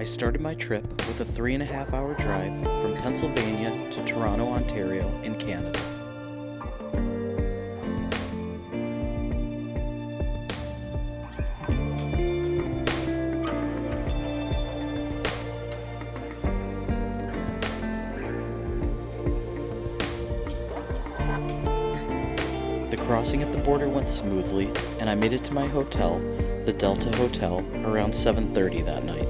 I started my trip with a 3.5 hour drive from Pennsylvania to Toronto, Ontario, in Canada. The crossing at the border went smoothly, and I made it to my hotel, the Delta Hotel, around 7:30 that night.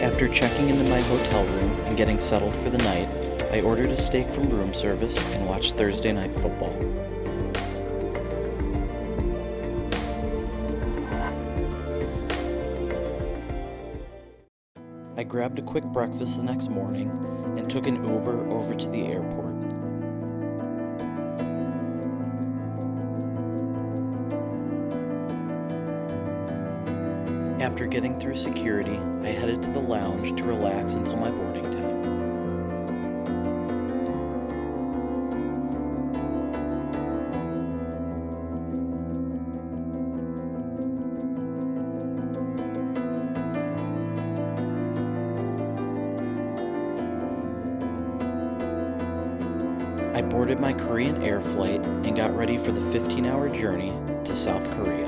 After checking into my hotel room and getting settled for the night, I ordered a steak from room service and watched Thursday Night Football. I grabbed a quick breakfast the next morning and took an Uber over to the airport. After getting through security, I headed to the lounge to relax until my boarding time. I boarded my Korean Air flight and got ready for the 15-hour journey to South Korea.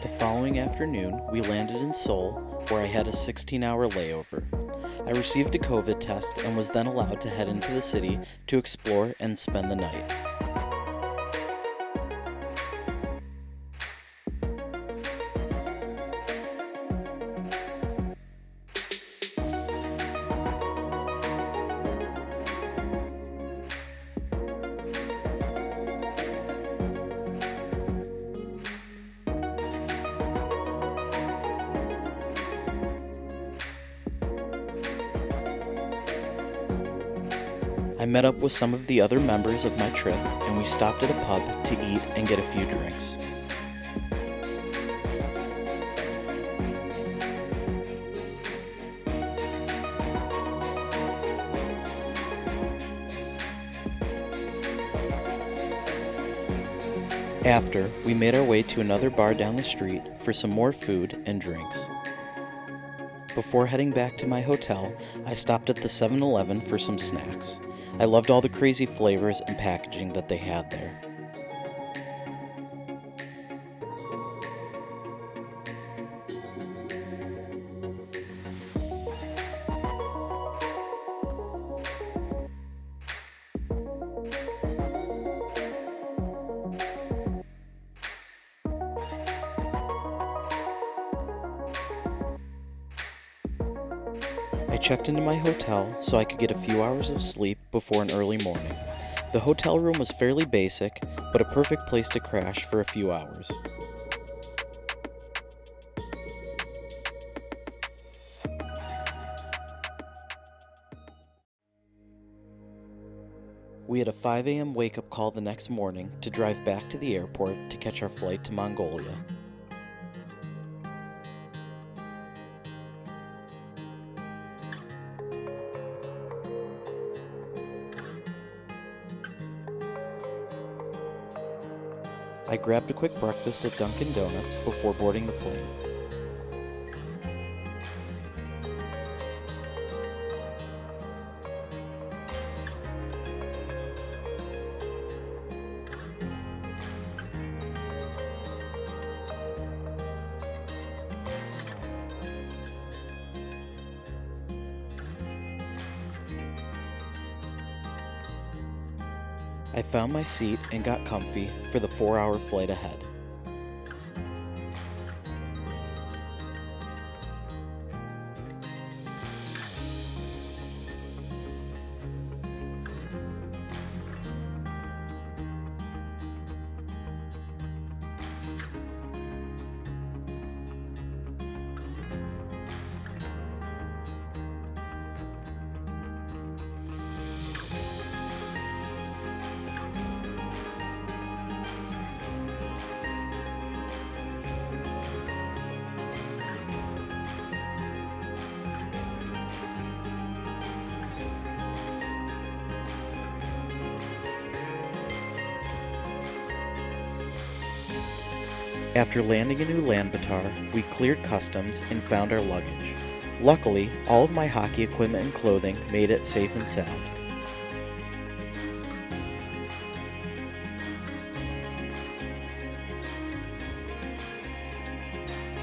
The following afternoon, we landed in Seoul, where I had a 16-hour layover. I received a COVID test and was then allowed to head into the city to explore and spend the night. I met up with some of the other members of my trip, and we stopped at a pub to eat and get a few drinks. After, we made our way to another bar down the street for some more food and drinks. Before heading back to my hotel, I stopped at the 7-Eleven for some snacks. I loved all the crazy flavors and packaging that they had there. I checked into my hotel so I could get a few hours of sleep before an early morning. The hotel room was fairly basic, but a perfect place to crash for a few hours. We had a 5 a.m. wake-up call the next morning to drive back to the airport to catch our flight to Mongolia. I grabbed a quick breakfast at Dunkin' Donuts before boarding the plane. I found my seat and got comfy for the 4-hour flight ahead. After landing in Ulaanbaatar, we cleared customs and found our luggage. Luckily, all of my hockey equipment and clothing made it safe and sound.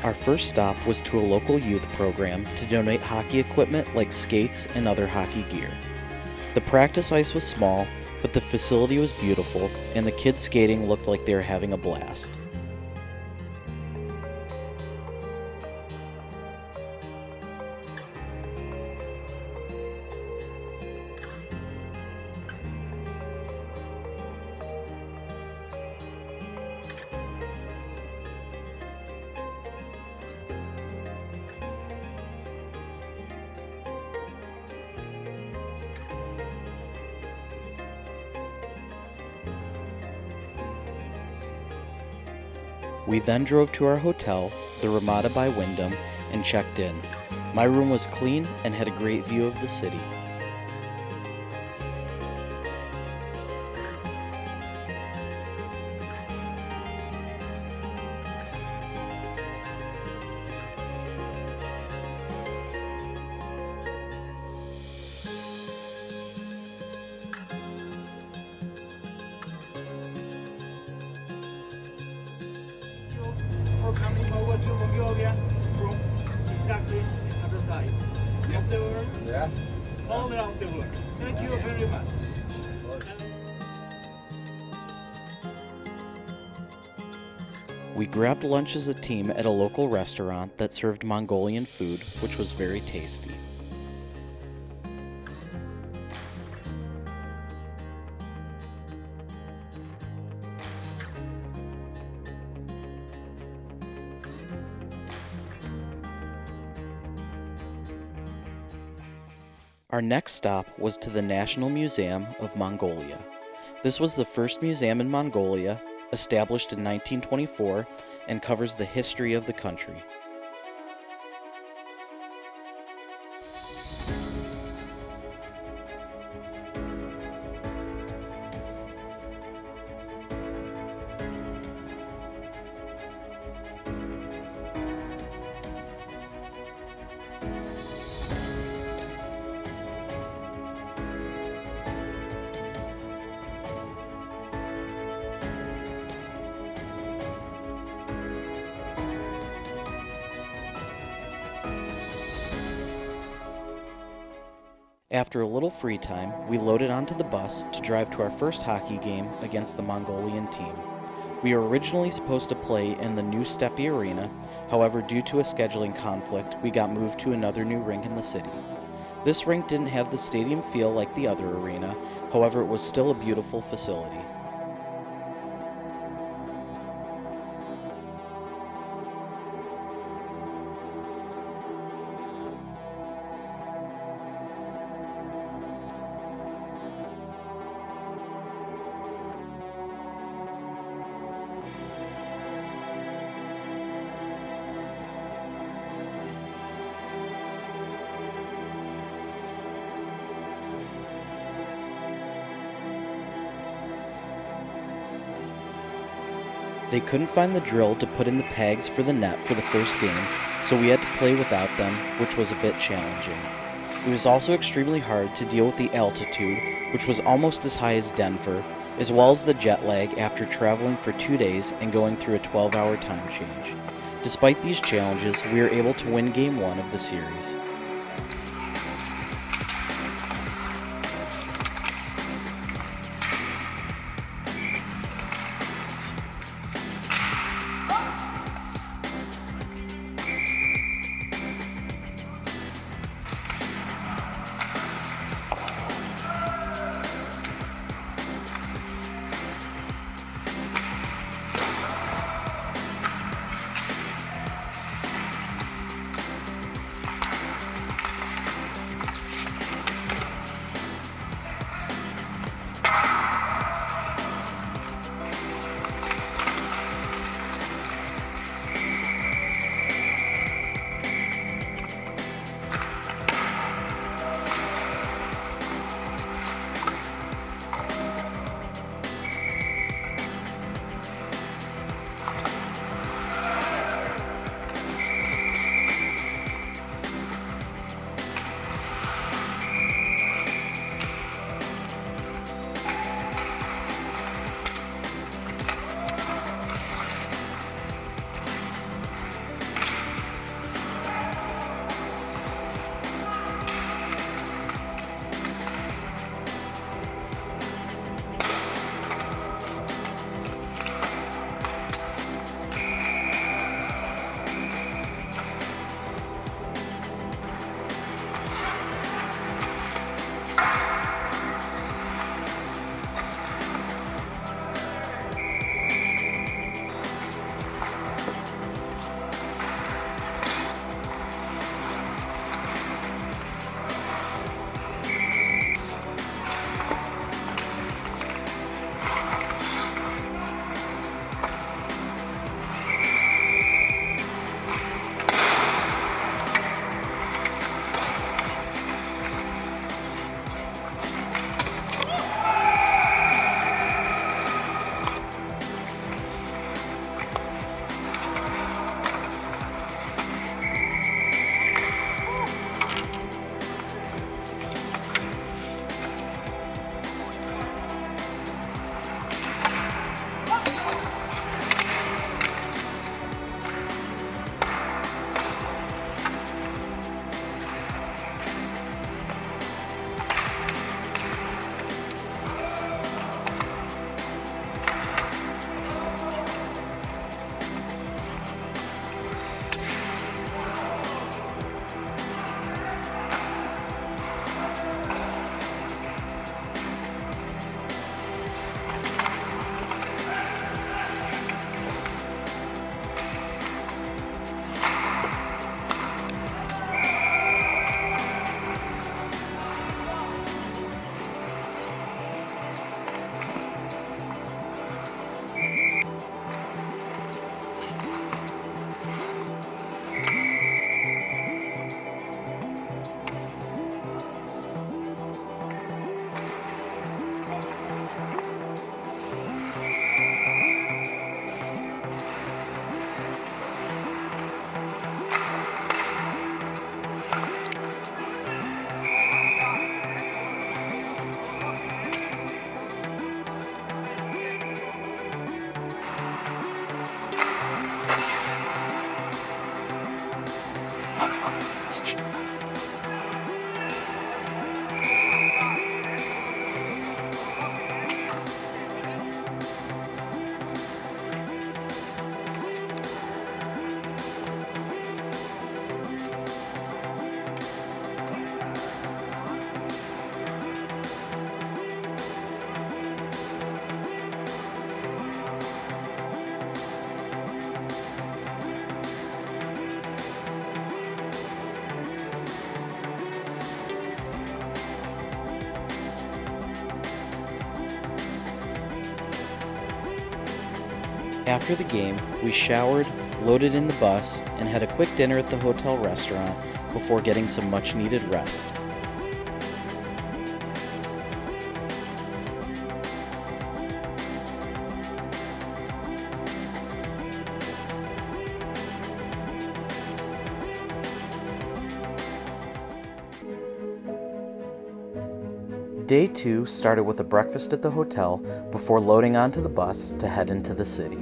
Our first stop was to a local youth program to donate hockey equipment like skates and other hockey gear. The practice ice was small, but the facility was beautiful, and the kids skating looked like they were having a blast. We then drove to our hotel, the Ramada by Wyndham, and checked in. My room was clean and had a great view of the city. For coming over to Mongolia from exactly the other side of the world, all around the world. Thank you very much. We grabbed lunch as a team at a local restaurant that served Mongolian food, which was very tasty. Our next stop was to the National Museum of Mongolia. This was the first museum in Mongolia, established in 1924, and covers the history of the country. After a little free time, we loaded onto the bus to drive to our first hockey game against the Mongolian team. We were originally supposed to play in the new Steppe Arena, however, due to a scheduling conflict, we got moved to another new rink in the city. This rink didn't have the stadium feel like the other arena, however, it was still a beautiful facility. They couldn't find the drill to put in the pegs for the net for the first game, so we had to play without them, which was a bit challenging. It was also extremely hard to deal with the altitude, which was almost as high as Denver, as well as the jet lag after traveling for 2 days and going through a 12-hour time change. Despite these challenges, we were able to win Game 1 of the series. After the game, we showered, loaded in the bus, and had a quick dinner at the hotel restaurant before getting some much-needed rest. Day 2 started with a breakfast at the hotel before loading onto the bus to head into the city.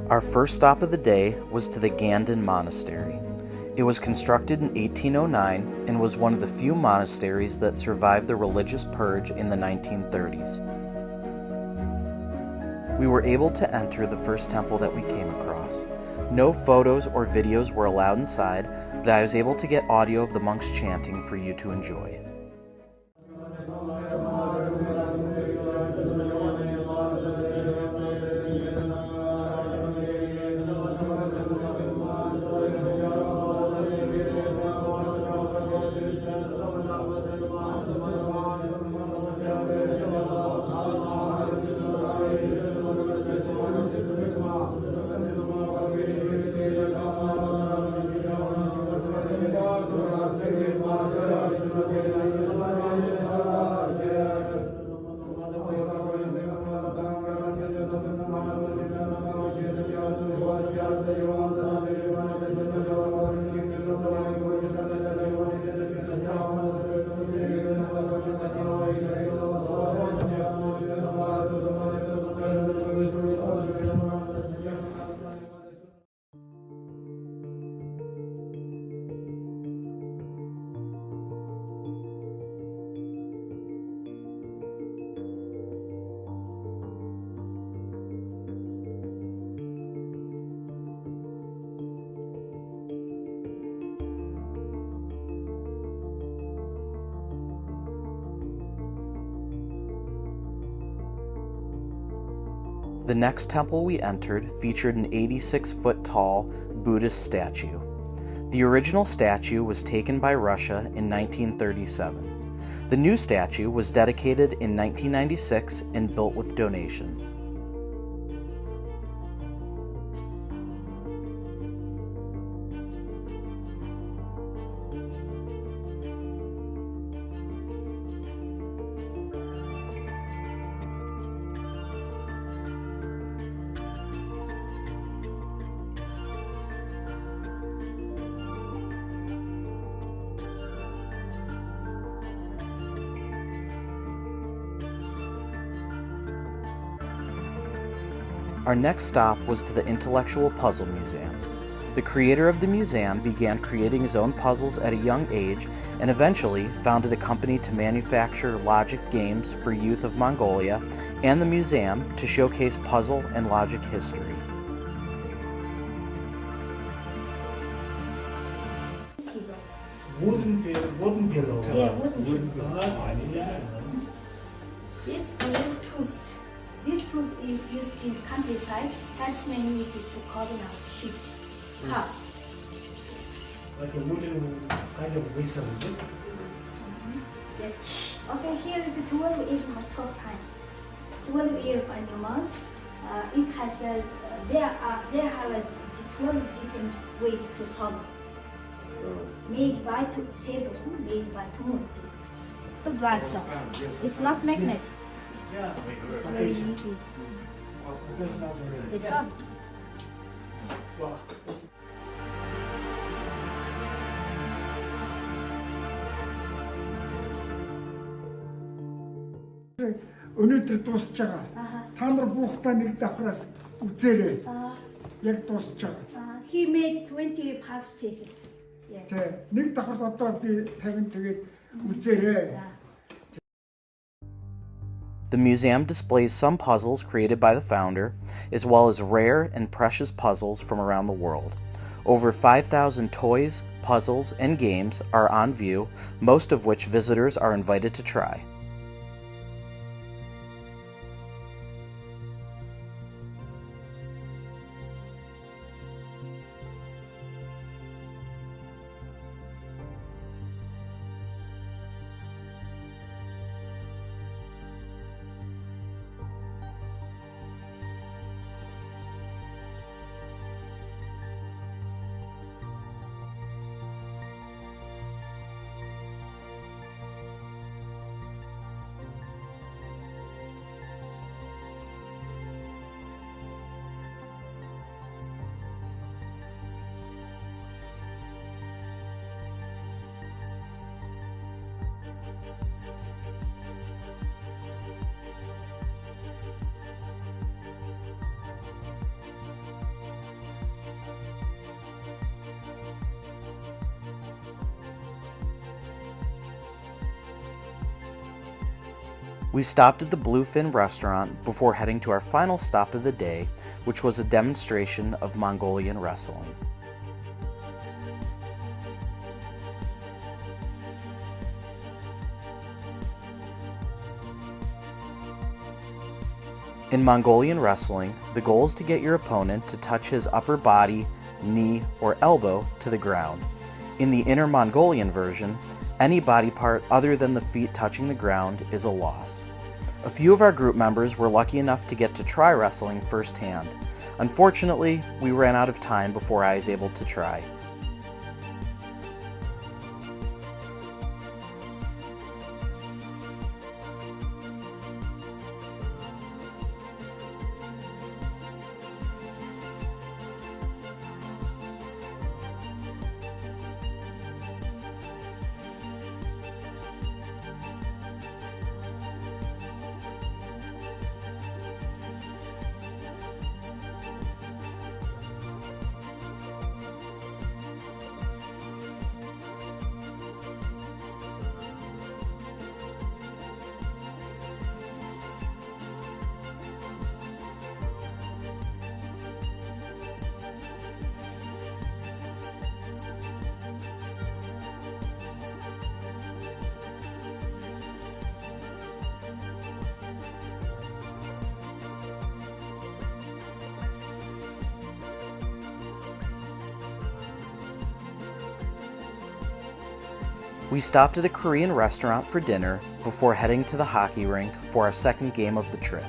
Our first stop of the day was to the Ganden Monastery. It was constructed in 1809 and was one of the few monasteries that survived the religious purge in the 1930s. We were able to enter the first temple that we came across. No photos or videos were allowed inside, but I was able to get audio of the monks chanting for you to enjoy. The next temple we entered featured an 86-foot tall Buddhist statue. The original statue was taken by Russia in 1937. The new statue was dedicated in 1996 and built with donations. Our next stop was to the Intellectual Puzzle Museum. The creator of the museum began creating his own puzzles at a young age and eventually founded a company to manufacture logic games for youth of Mongolia and the museum to showcase puzzle and logic history. Wooden pillow. Yeah, wooden pillow. This is tooth. This tooth is used in countryside. Herdsmen use it to carve out sheep, calves. Like a wooden kind of whistle, is it? Yes. Okay, here is a 12 Asian horoscope signs. 12 year of animals. It has there have 12 different ways to solve. Made by Seibos, made by Tomotsu. It's not magnet. Yeah. It's very easy. It's up. Wow. Өнөөдөр дуусч байгаа. Та нар буухтаа нэг давхраас үзээрэй. Яг дуусч байгаа. He made 20 purchases. Yeah. Тэ нэг давхар одоо би 50 тэгээд үзээрэй. The museum displays some puzzles created by the founder, as well as rare and precious puzzles from around the world. Over 5,000 toys, puzzles, and games are on view, most of which visitors are invited to try. We stopped at the Bluefin restaurant before heading to our final stop of the day, which was a demonstration of Mongolian wrestling. In Mongolian wrestling, the goal is to get your opponent to touch his upper body, knee, or elbow to the ground. In the Inner Mongolian version, any body part other than the feet touching the ground is a loss. A few of our group members were lucky enough to get to try wrestling firsthand. Unfortunately, we ran out of time before I was able to try. We stopped at a Korean restaurant for dinner before heading to the hockey rink for our second game of the trip.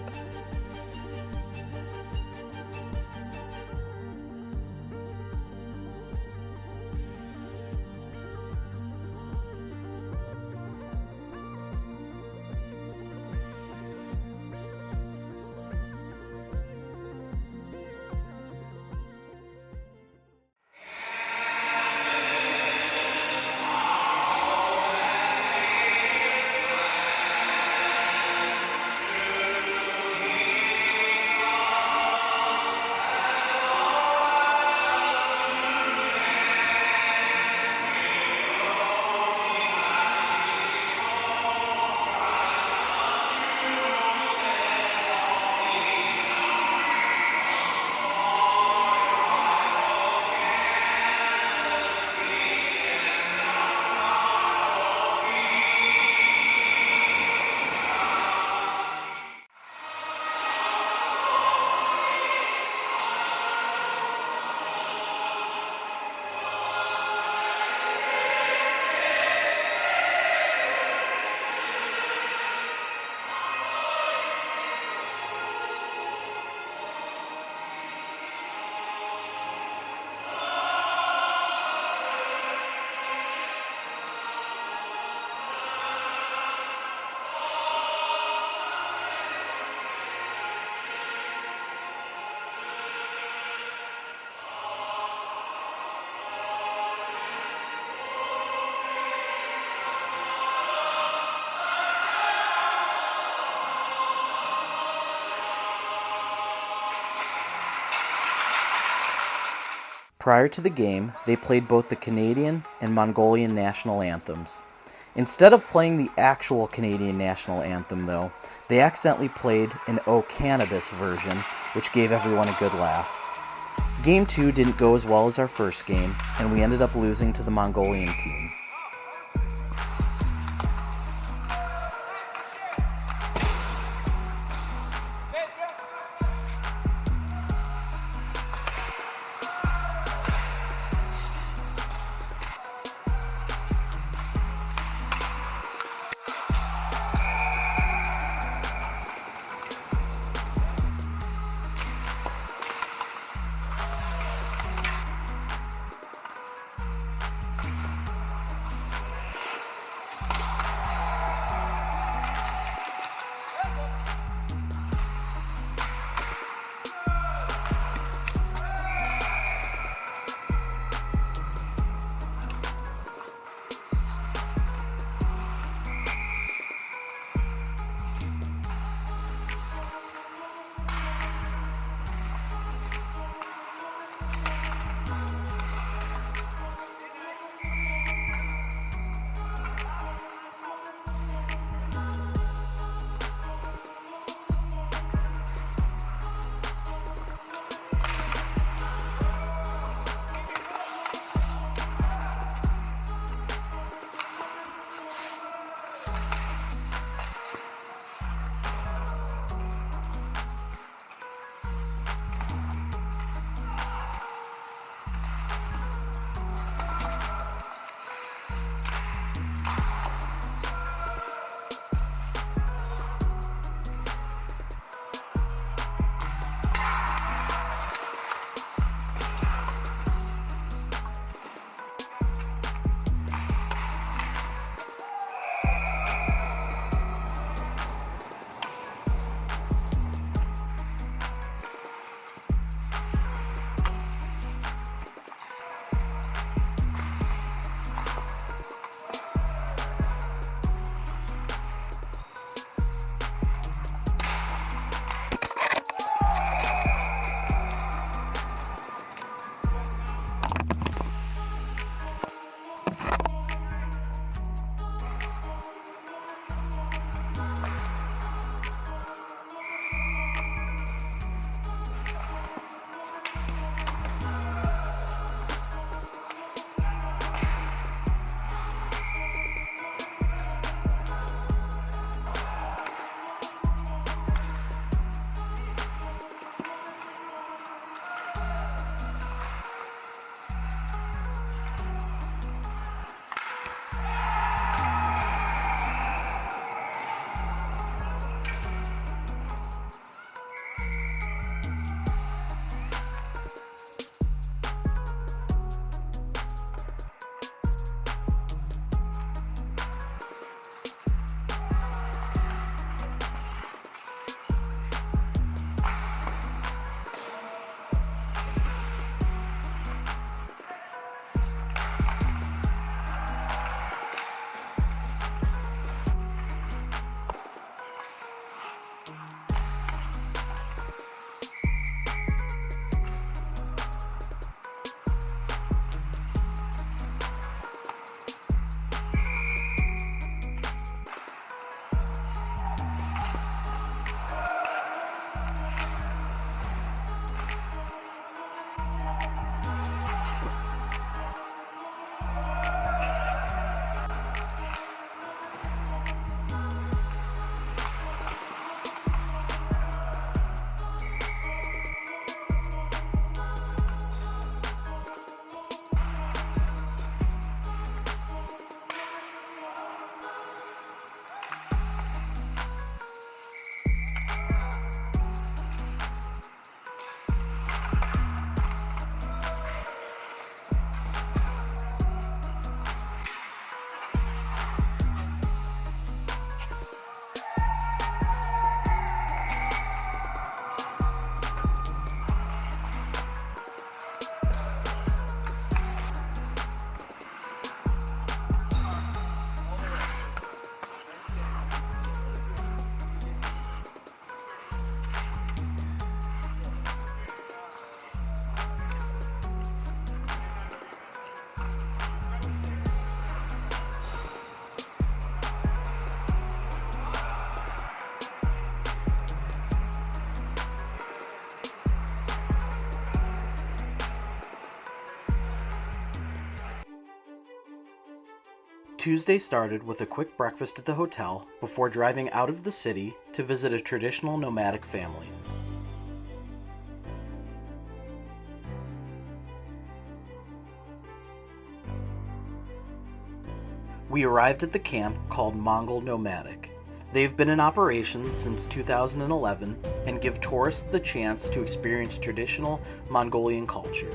Prior to the game, they played both the Canadian and Mongolian national anthems. Instead of playing the actual Canadian national anthem, though, they accidentally played an O Cannabis version, which gave everyone a good laugh. Game 2 didn't go as well as our first game, and we ended up losing to the Mongolian team. Tuesday started with a quick breakfast at the hotel before driving out of the city to visit a traditional nomadic family. We arrived at the camp called Mongol Nomadic. They've been in operation since 2011 and give tourists the chance to experience traditional Mongolian culture.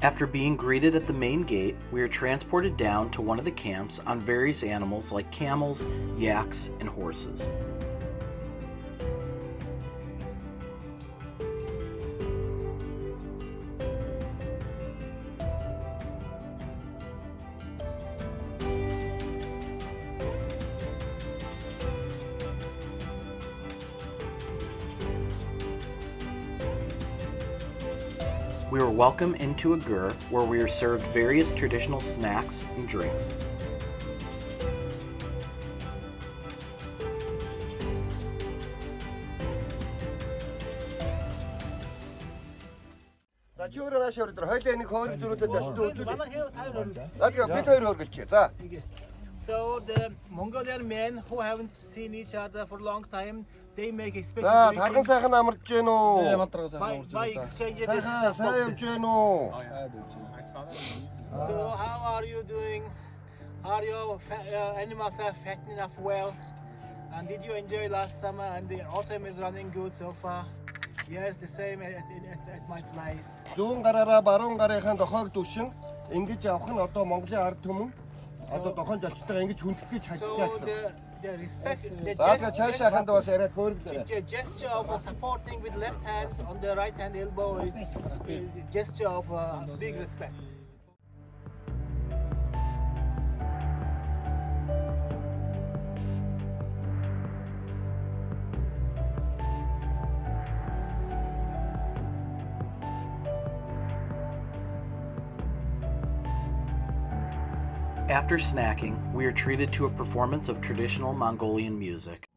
After being greeted at the main gate, we are transported down to one of the camps on various animals like camels, yaks, and horses. We were welcomed into a gur where we were served various traditional snacks and drinks. За чи өөрөө нааш өрдөр хоёлаа нэг хоол зүрүүдэд ашиг За тэгээ бид хоёр хөргөлчихье. За. So the Mongolian men who haven't seen each other for a long time, they make a special За тархан сайхан амарч гэнэ үү? by exchanging this Сайн явж гэнэ үү? So how are you doing? Are your animals are fat enough well? And did you enjoy last summer? And the autumn is running good so far. Yes, the same at my place. Зүүн гараараа баруун гарынхаа дохоог дүшин ингэж явах нь одоо Монголын ард түмэн одоо дохоон жолчтойгоо ингэж хүндэх гэж хажтаа гэсэн. The respect, За тэгээ цаашаа ханд бас яриад хөөргөлөө. the gesture of supporting with left hand on the right hand elbow is a gesture of big respect. After snacking, we are treated to a performance of traditional Mongolian music.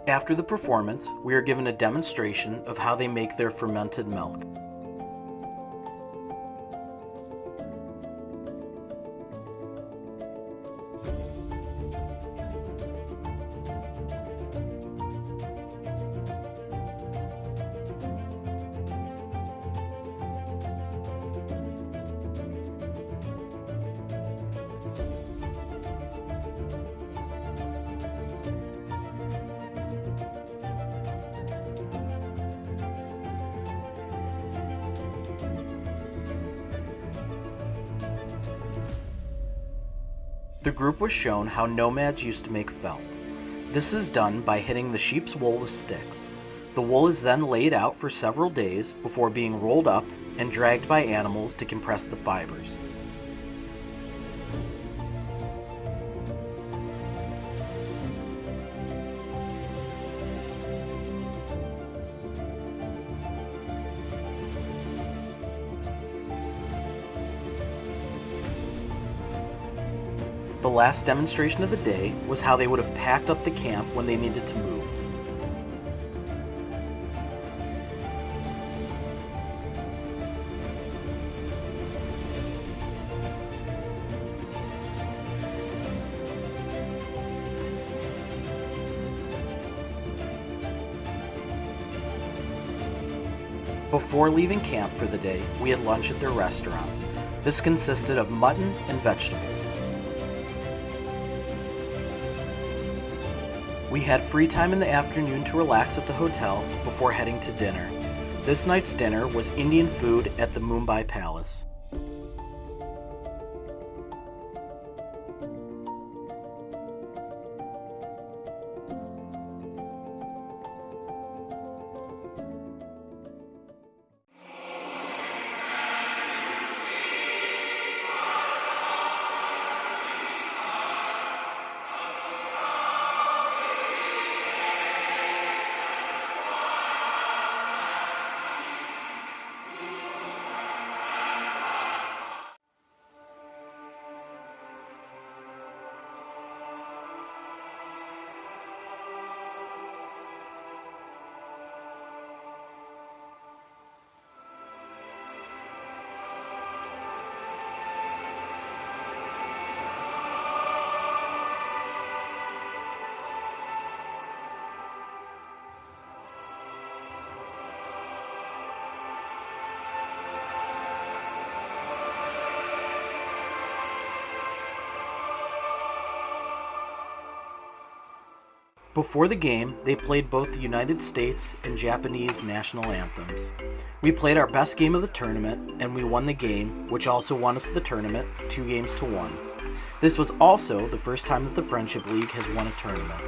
After the performance, we are given a demonstration of how they make their fermented milk. The group was shown how nomads used to make felt. This is done by hitting the sheep's wool with sticks. The wool is then laid out for several days before being rolled up and dragged by animals to compress the fibers. The last demonstration of the day was how they would have packed up the camp when they needed to move. Before leaving camp for the day, we had lunch at their restaurant. This consisted of mutton and vegetables. We had free time in the afternoon to relax at the hotel before heading to dinner. This night's dinner was Indian food at the Mumbai Palace. Before the game, they played both the United States and Japanese national anthems. We played our best game of the tournament, and we won the game, which also won us the tournament 2-1. This was also the first time that the Friendship League has won a tournament.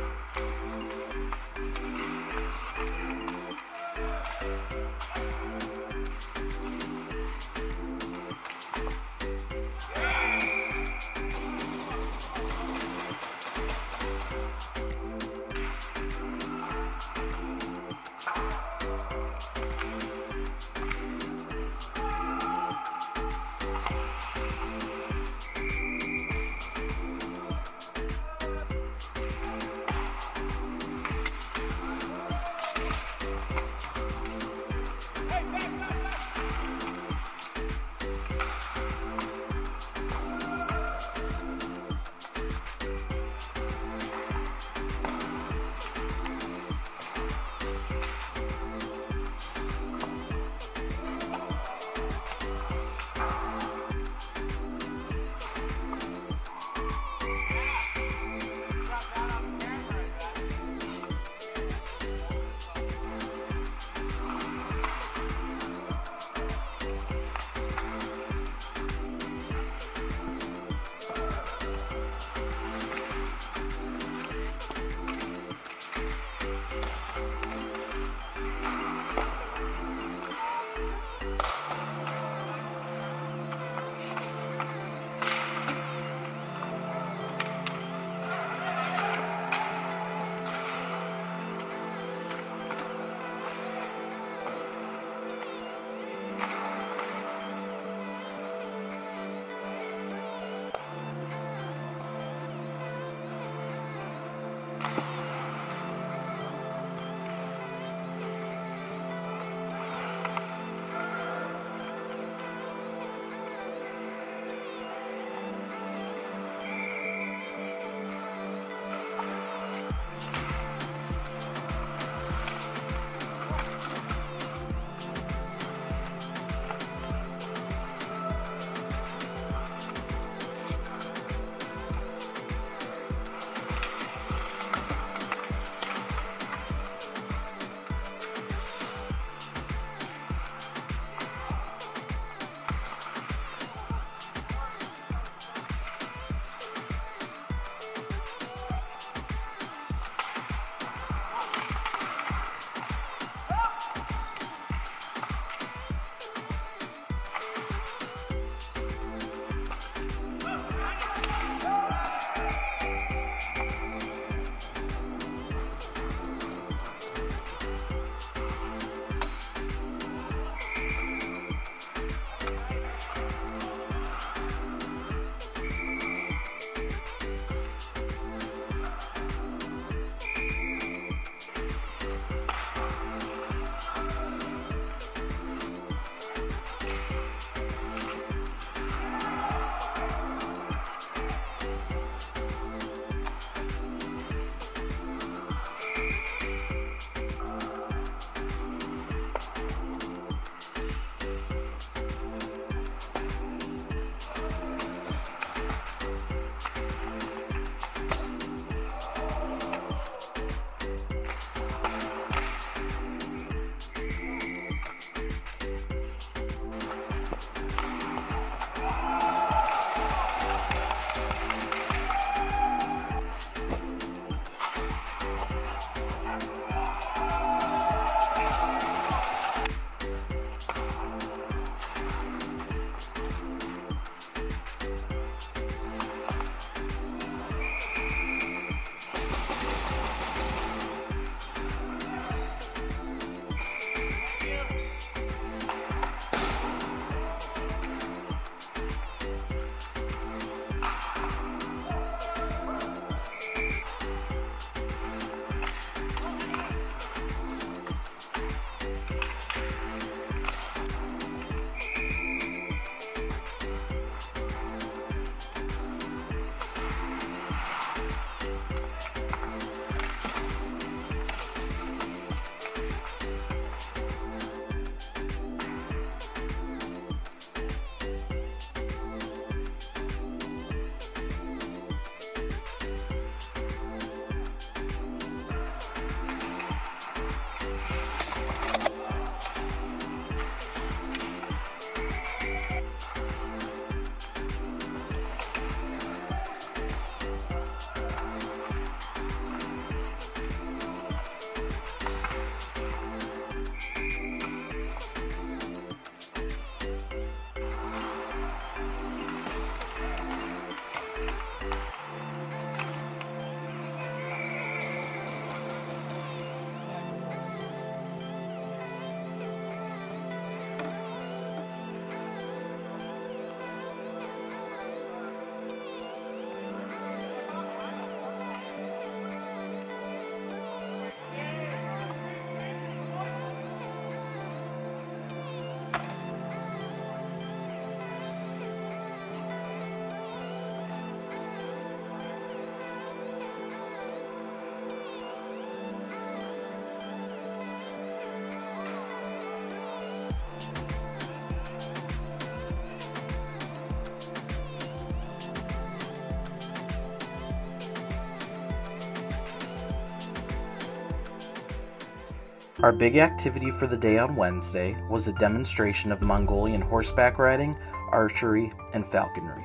Our big activity for the day on Wednesday was a demonstration of Mongolian horseback riding, archery, and falconry.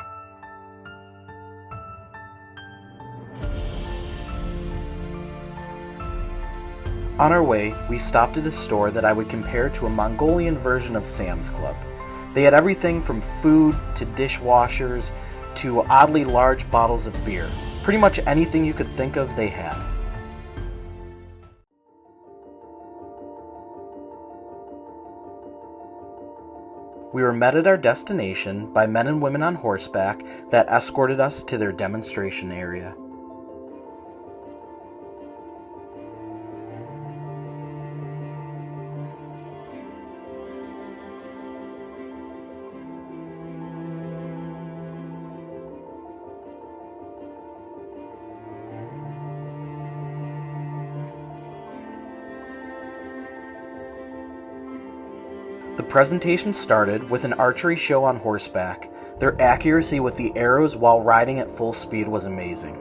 On our way, we stopped at a store that I would compare to a Mongolian version of Sam's Club. They had everything from food to dishwashers to oddly large bottles of beer. Pretty much anything you could think of, they had. We were met at our destination by men and women on horseback that escorted us to their demonstration area. The presentation started with an archery show on horseback. Their accuracy with the arrows while riding at full speed was amazing.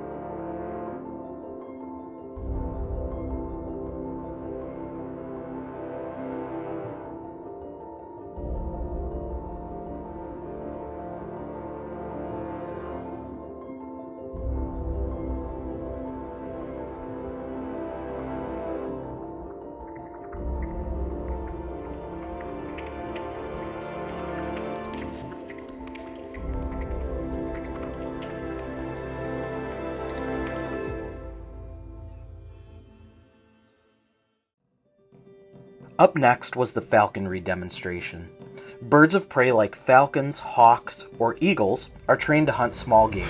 Up next was the falconry demonstration. Birds of prey like falcons, hawks, or eagles are trained to hunt small game.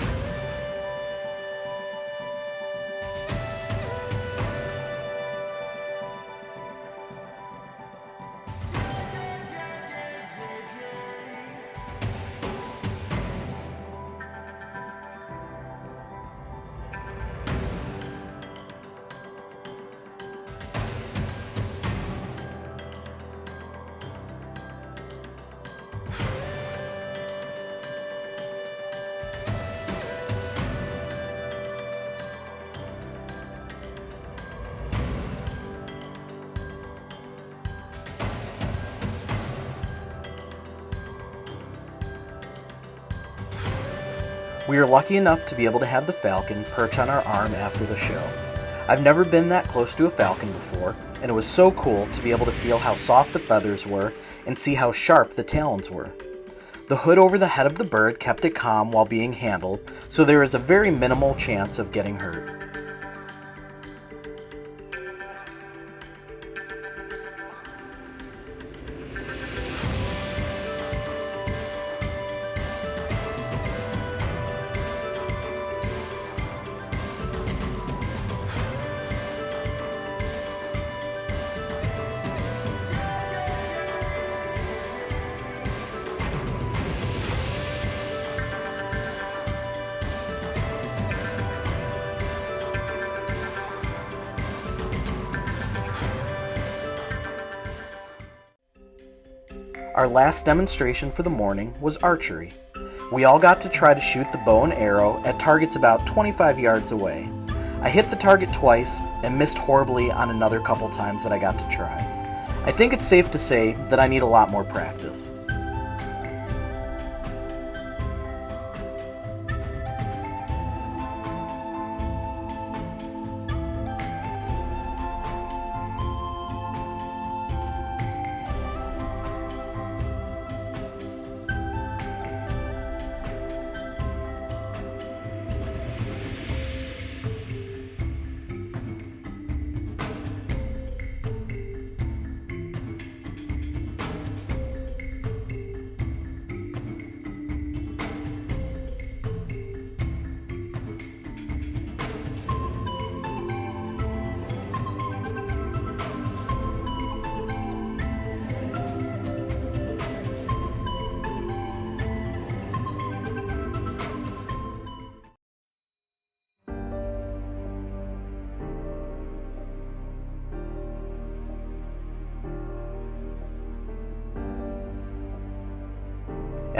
We were lucky enough to be able to have the falcon perch on our arm after the show. I've never been that close to a falcon before, and it was so cool to be able to feel how soft the feathers were and see how sharp the talons were. The hood over the head of the bird kept it calm while being handled, so there is a very minimal chance of getting hurt. Our last demonstration for the morning was archery. We all got to try to shoot the bow and arrow at targets about 25 yards away. I hit the target twice and missed horribly on another couple times that I got to try. I think it's safe to say that I need a lot more practice.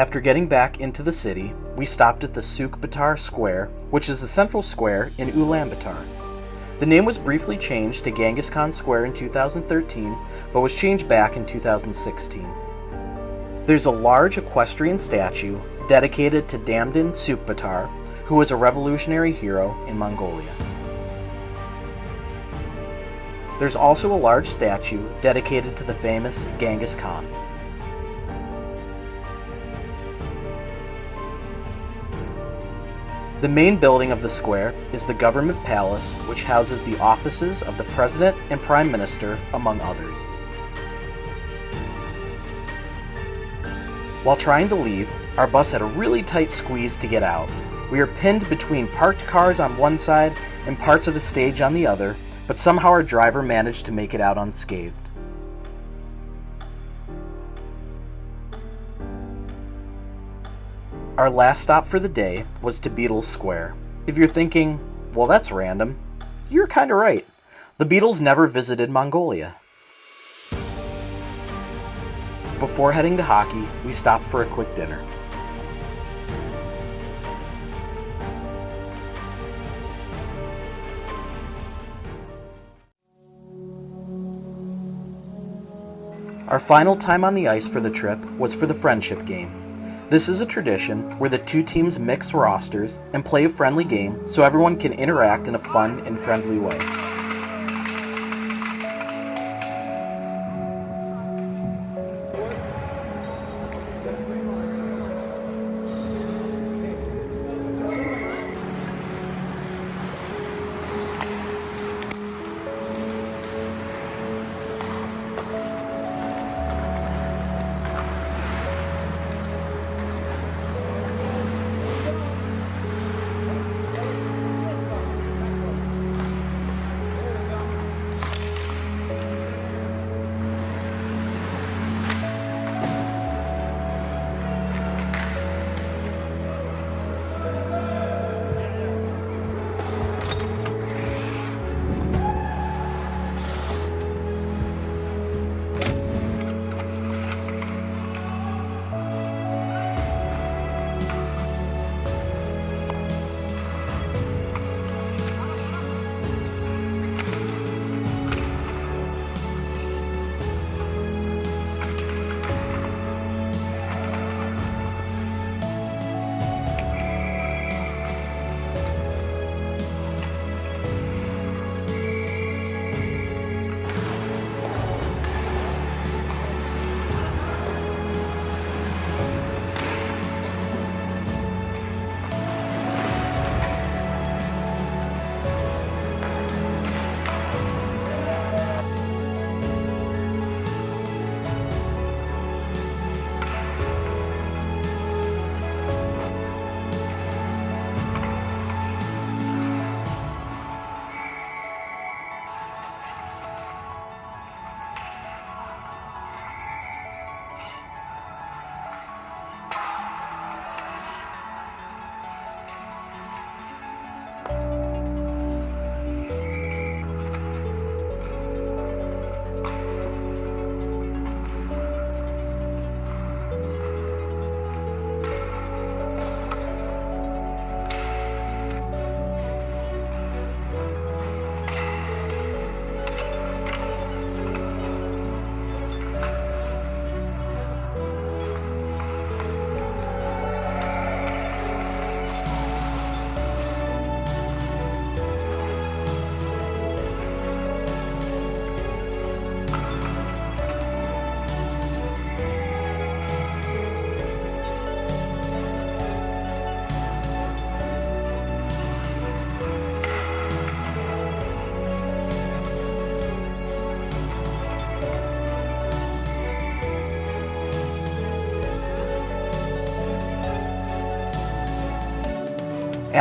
After getting back into the city, we stopped at the Sukh Batar Square, which is the central square in Ulaanbaatar. The name was briefly changed to Genghis Khan Square in 2013, but was changed back in 2016. There's a large equestrian statue dedicated to Damdin Sukbatar, who was a revolutionary hero in Mongolia. There's also a large statue dedicated to the famous Genghis Khan. The main building of the square is the government palace, which houses the offices of the president and prime minister, among others. While trying to leave, our bus had a really tight squeeze to get out. We were pinned between parked cars on one side and parts of a stage on the other, but somehow our driver managed to make it out unscathed. Our last stop for the day was to Beatles Square. If you're thinking, well, that's random, you're kinda right. The Beatles never visited Mongolia. Before heading to hockey, we stopped for a quick dinner. Our final time on the ice for the trip was for the friendship game. This is a tradition where the two teams mix rosters and play a friendly game so everyone can interact in a fun and friendly way.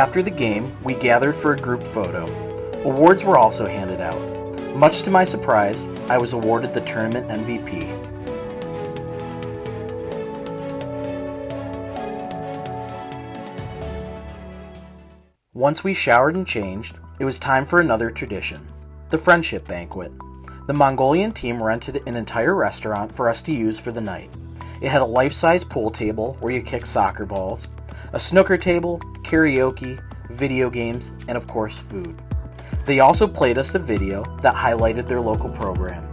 After the game, we gathered for a group photo. Awards were also handed out. Much to my surprise, I was awarded the tournament MVP. Once we showered and changed, it was time for another tradition, the friendship banquet. The Mongolian team rented an entire restaurant for us to use for the night. It had a life-size pool table where you kick soccer balls, a snooker table, karaoke, video games, and of course food. They also played us a video that highlighted their local program.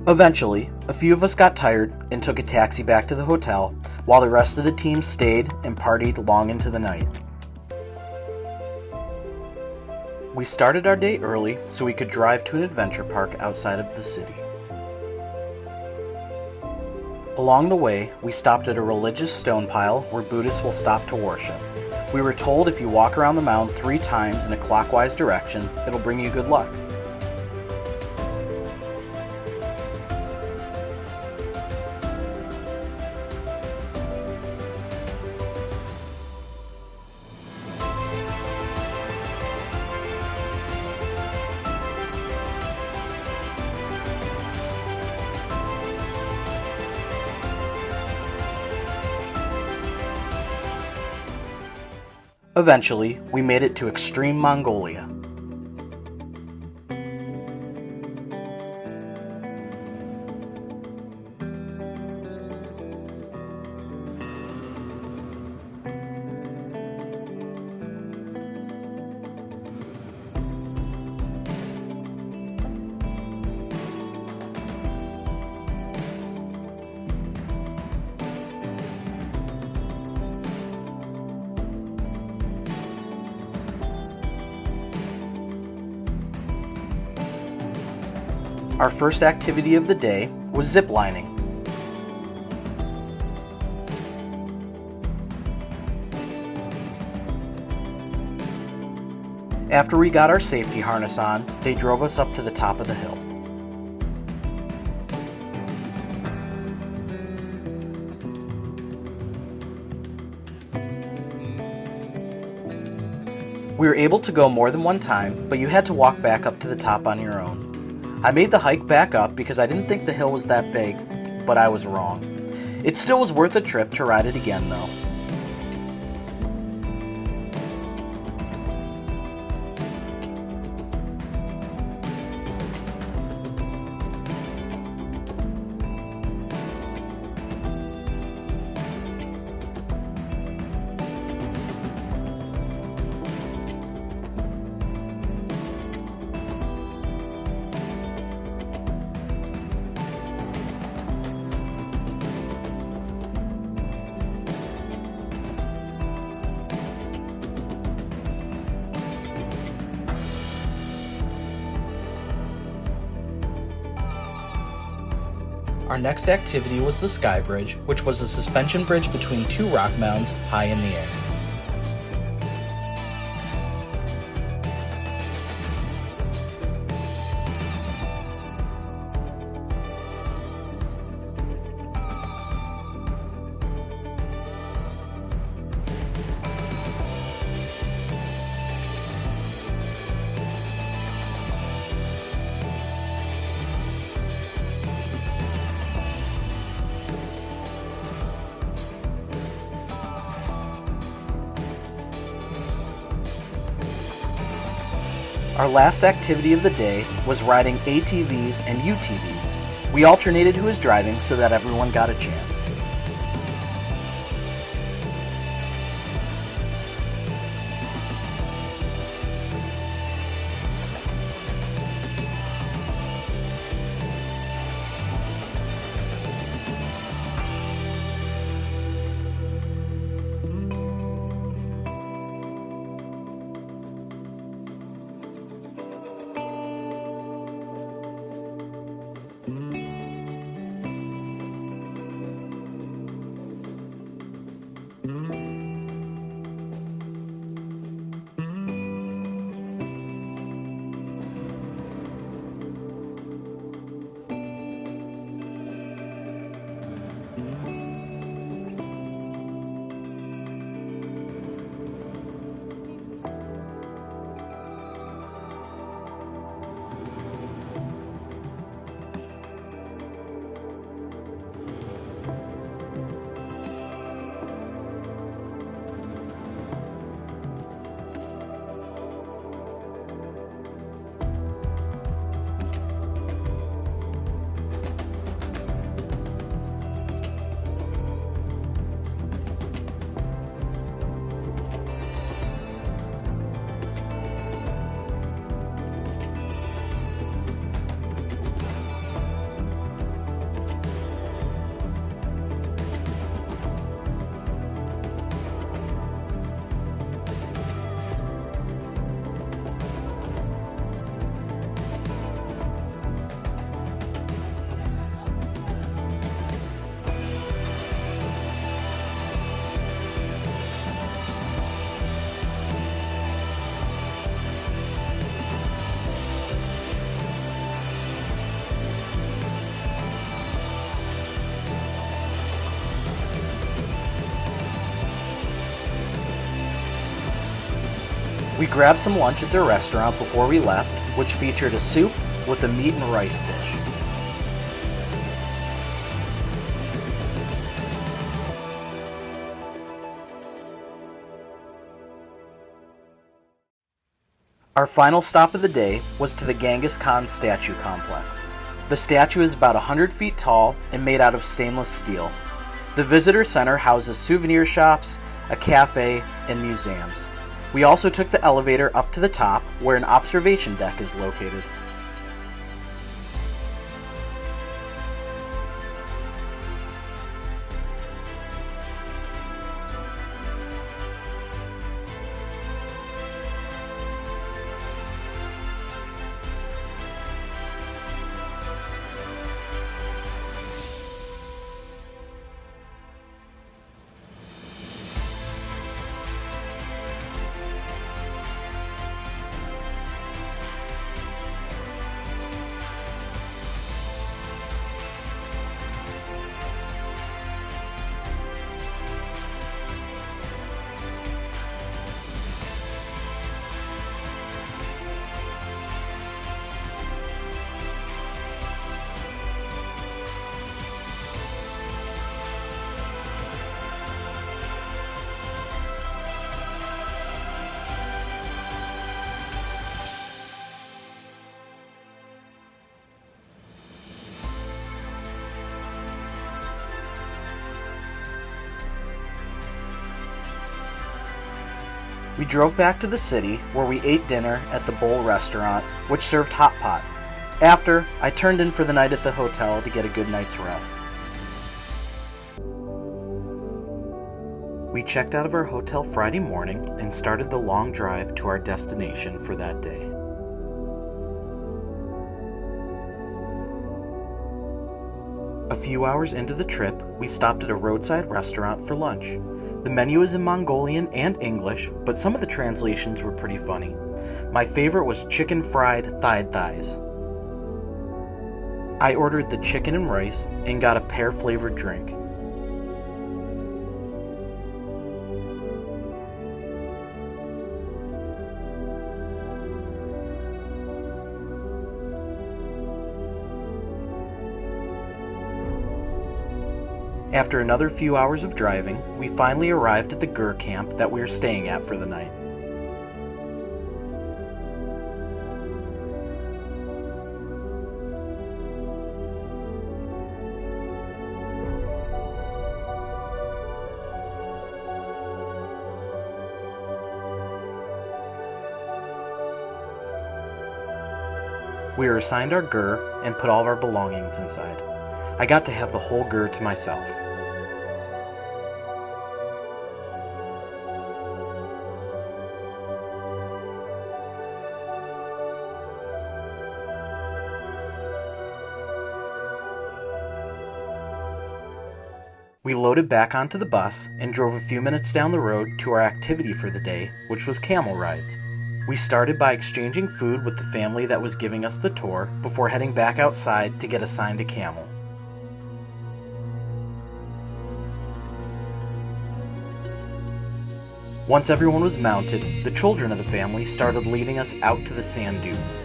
Eventually, a few of us got tired and took a taxi back to the hotel, while the rest of the team stayed and partied long into the night. We started our day early so we could drive to an adventure park outside of the city. Along the way, we stopped at a religious stone pile where Buddhists will stop to worship. We were told if you walk around the mound 3 times in a clockwise direction, it'll bring you good luck. Eventually, we made it to extreme Mongolia. Our first activity of the day was zip lining. After we got our safety harness on, they drove us up to the top of the hill. We were able to go more than one time, but you had to walk back up to the top on your own. I made the hike back up because I didn't think the hill was that big, but I was wrong. It still was worth a trip to ride it again though. Our next activity was the Sky Bridge, which was a suspension bridge between 2 rock mounds high in the air. Our last activity of the day was riding ATVs and UTVs. We alternated who was driving so that everyone got a chance. grabbed some lunch at their restaurant before we left, which featured a soup with a meat and rice dish. Our final stop of the day was to the Genghis Khan statue complex. The statue is about 100 feet tall and made out of stainless steel. The visitor center houses souvenir shops, a cafe, and museums. We also took the elevator up to the top where an observation deck is located. We drove back to the city where we ate dinner at the Bowl restaurant, which served hot pot. After, I turned in for the night at the hotel to get a good night's rest. We checked out of our hotel Friday morning and started the long drive to our destination for that day. A few hours into the trip, we stopped at a roadside restaurant for lunch. The menu is in Mongolian and English, but some of the translations were pretty funny. My favorite was chicken fried thigh thighs. I ordered the chicken and rice and got a pear-flavored drink. After another few hours of driving, we finally arrived at the Gur camp that we were staying at for the night. We were assigned our Gur and put all of our belongings inside. I got to have the whole Gur to myself. We loaded back onto the bus and drove a few minutes down the road to our activity for the day, which was camel rides. We started by exchanging food with the family that was giving us the tour before heading back outside to get assigned a camel. Once everyone was mounted, the children of the family started leading us out to the sand dunes.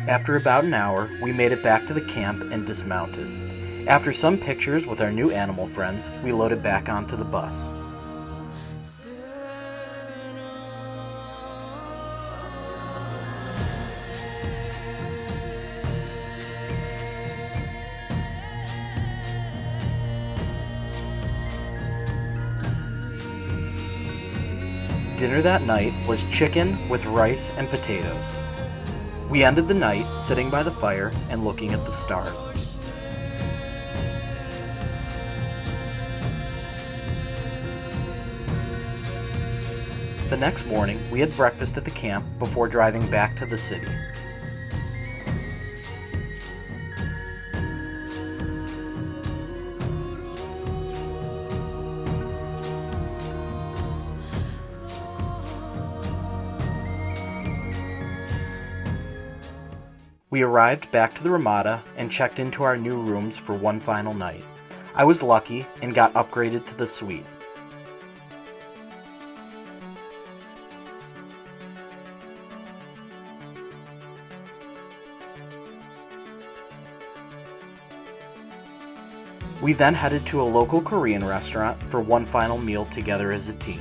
After about an hour, we made it back to the camp and dismounted. After some pictures with our new animal friends, we loaded back onto the bus. Dinner that night was chicken with rice and potatoes. We ended the night sitting by the fire and looking at the stars. The next morning, we had breakfast at the camp before driving back to the city. We arrived back to the Ramada and checked into our new rooms for one final night. I was lucky and got upgraded to the suite. We then headed to a local Korean restaurant for one final meal together as a team.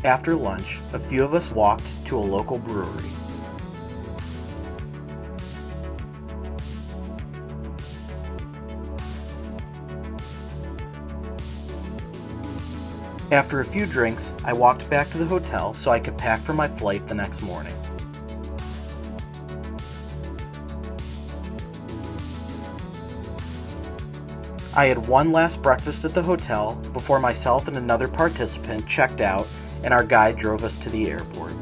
After lunch, a few of us walked to a local brewery. After a few drinks, I walked back to the hotel so I could pack for my flight the next morning. I had one last breakfast at the hotel before myself and another participant checked out and our guide drove us to the airport.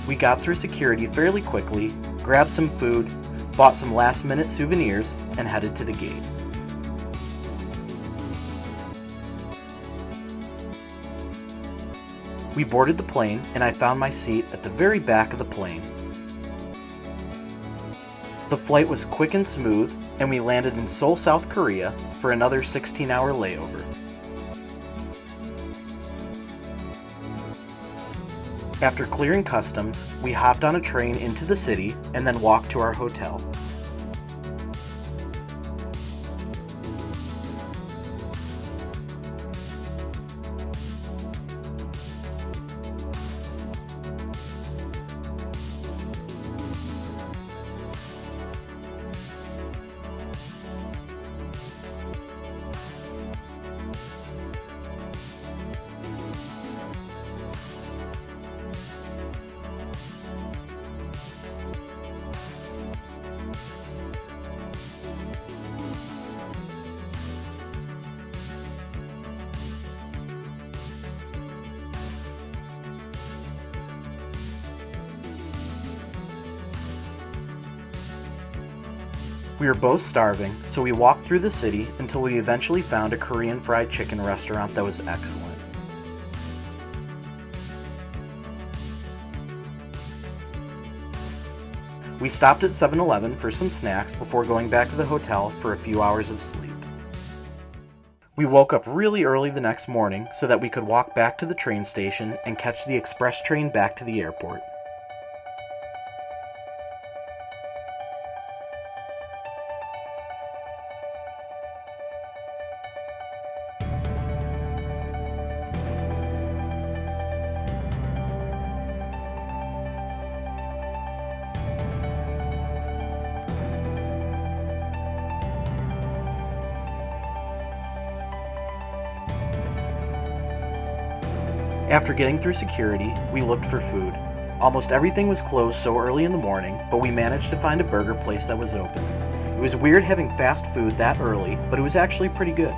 We got through security fairly quickly, grabbed some food, bought some last-minute souvenirs, and headed to the gate. We boarded the plane, and I found my seat at the very back of the plane. The flight was quick and smooth, and we landed in Seoul, South Korea for another 16-hour layover. After clearing customs, we hopped on a train into the city and then walked to our hotel. We were both starving, so we walked through the city until we eventually found a Korean fried chicken restaurant that was excellent. We stopped at 7-Eleven for some snacks before going back to the hotel for a few hours of sleep. We woke up really early the next morning so that we could walk back to the train station and catch the express train back to the airport. After getting through security, we looked for food. Almost everything was closed so early in the morning, but we managed to find a burger place that was open. It was weird having fast food that early, but it was actually pretty good.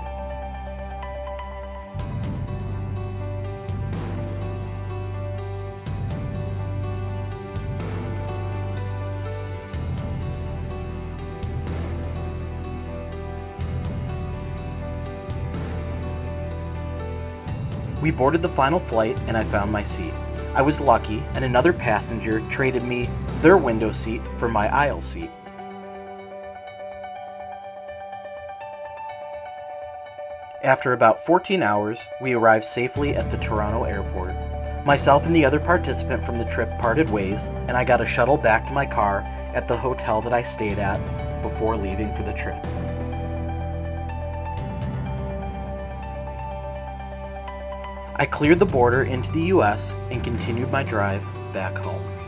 We boarded the final flight and I found my seat. I was lucky, and another passenger traded me their window seat for my aisle seat. After about 14 hours, we arrived safely at the Toronto airport. Myself and the other participant from the trip parted ways, and I got a shuttle back to my car at the hotel that I stayed at before leaving for the trip. I cleared the border into the US and continued my drive back home.